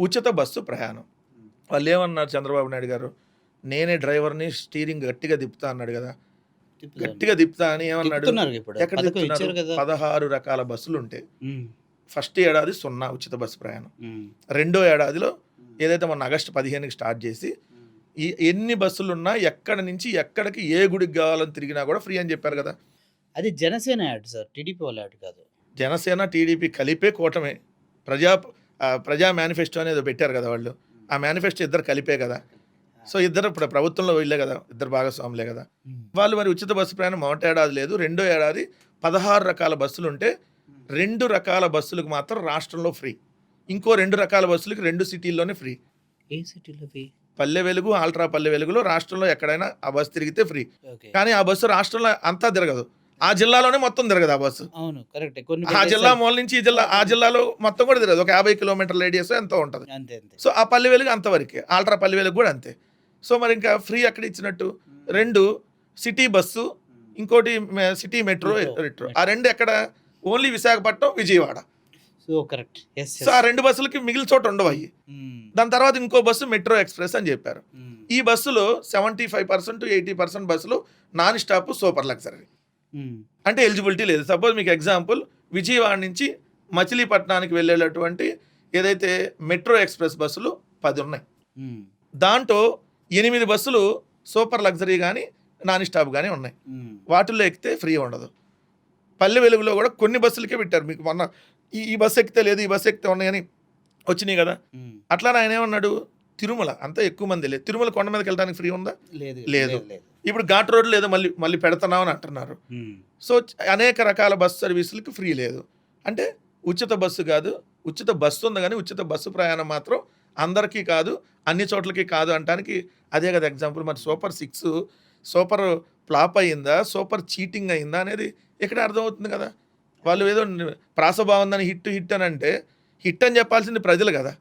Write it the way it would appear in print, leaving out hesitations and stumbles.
ఉచిత బస్సు ప్రయాణం. వాళ్ళేమన్నారు చంద్రబాబు నాయుడు గారు, నేనే డ్రైవర్‌ని స్టీరింగ్ గట్టిగా తిప్పుతా అన్నాడు గదా! తిప్పుతాను. గట్టిగా తిప్పుతా అని ఏమన్నాడు? తిప్పుతున్నారు ఇప్పుడు. ఎక్కడ పథకం తిప్పుతున్నారు? ఇచ్చారు కదా! 16 రకాల బస్సులుంటాయి. హ్మ్. ఫస్ట్ ఏడాది 0 ఉచిత బస్సు ప్రయాణం. హ్మ్. రెండో ఏడాదిలో ఏదైతే మొన్న ఆగస్టు 15కి స్టార్ట్ చేసి ఎన్ని బస్సులున్నా ఎక్కడి నుంచి ఎక్కడికి ఏ గుడికి కావాలని తిరిగినా కూడా ఫ్రీ అని చెప్పారు కదా! అది జనసేన యాడ్ సార్. టీడీపీ వాళ్ళ యాడ్ కాదు. జనసేన, టీడీపీ కలిపే కూటమే. ప్రజా మేనిఫెస్టో అనేదో పెట్టారు కదా వాళ్ళు. ఆ మేనిఫెస్టో ఇద్దరు కలిపే కదా! సో, ఇద్దరు ఇప్పుడు ప్రభుత్వంలో వీళ్ళే కదా! ఇద్దరు భాగస్వాములే కదా! వాళ్ళు మరి ఉచిత బస్సు ప్రయాణం మొదటి ఏడాది లేదు. రెండో ఏడాది 16 రకాల బస్సులుంటే 2 రకాల బస్సులకు మాత్రం రాష్ట్రంలో ఫ్రీ. ఇంకో 2 రకాల బస్సులకి 2 సిటీల్లోనే ఫ్రీ. ఏ సిటీలోవి? పల్లె వెలుగు, అల్ట్రా పల్లె వెలుగులో రాష్ట్రంలో ఎక్కడైనా ఆ బస్సు తిరిగితే ఫ్రీ. ఓకే. కానీ ఆ బస్సు రాష్ట్రంలో అంతా తిరగదు. ఆ జిల్లాలోనే మొత్తం తిరగదు ఆ బస్సు. అవును. కరెక్టే. కొన్ని ఆ జిల్లా మూల నుంచి ఈ జిల్లా, ఆ జిల్లాలో మొత్తం కూడా తిరగదు. ఒక 50 కిలోమీటర్ల రేడియస్ ఎంతో ఉంటది. అంతే. అంతే. సో, ఆ పల్లె వెలుగు అంతవరకే. అల్ట్రా పల్లె వెలుగు కూడా అంతే. సో, మరి ఇంకా ఫ్రీ ఎక్కడ ఇచ్చినట్టు? 2 సిటీ బస్సు, ఇంకోటి సిటీ మెట్రో. ఆ 2 ఎక్కడ? Only Visakhapatnam, Vijayawada. So, correct. Yes. So, ఆ 2 బస్సులకి మిగిలిన చోట ఉండవయ్యి. దాని తర్వాత ఇంకో బస్సు మెట్రో ఎక్స్‌ప్రెస్ అని చెప్పారు. ఈ బస్సులో 75% 80% బస్సులు నాన్ స్టాప్ సూపర్ లగ్జరీ. అంటే ఎలిజిబిలిటీ లేదు. సపోజ్ మీకు ఎగ్జాంపుల్ విజయవాడ నుంచి మచిలీపట్నానికి వెళ్ళేటటువంటి ఏదైతే మెట్రో ఎక్స్‌ప్రెస్ బస్సులు 10 ఉన్నాయి. దాంట్లో 8 బస్సులు సూపర్ లగ్జరీ గానీ, నాన్ స్టాప్ గానీ ఉన్నాయి. వాటిల్లో ఎక్కితే ఫ్రీ ఉండదు. పల్లె వెలుగులో కూడా కొన్ని బస్సులకే పెట్టారు. మీకు మొన్న ఈ బస్సు ఎక్కితే లేదు, ఈ బస్సు ఎక్కితే ఉన్నాయని వచ్చినాయి కదా! అట్లానే ఆయన ఏమన్నాడు? తిరుమల అంతా ఎక్కువ మంది లేదు. తిరుమల కొండ మీదకి వెళ్ళడానికి ఫ్రీ ఉందా? లేదు. ఇప్పుడు ఘాట్ రోడ్లు ఏదో మళ్ళీ పెడుతున్నాం అని అంటున్నారు. సో, అనేక రకాల బస్సు సర్వీసులకి ఫ్రీ లేదు. అంటే ఉచిత బస్సు కాదు. ఉచిత బస్సు ఉంది కానీ ఉచిత బస్సు ప్రయాణం మాత్రం అందరికీ కాదు, అన్ని చోట్లకి కాదు అంటానికి అదే కదా ఎగ్జాంపుల్. మరి సూపర్ 6 సూపర్ ఫ్లాప్ అయిందా? సూపర్ చీటింగ్ అయిందా? అనేది ఇక్కడ అర్థమవుతుంది కదా! వాళ్ళు ఏదో ప్రాస బాగుందని హిట్ అని అంటే హిట్ అని చెప్పాల్సింది ప్రజలు కదా!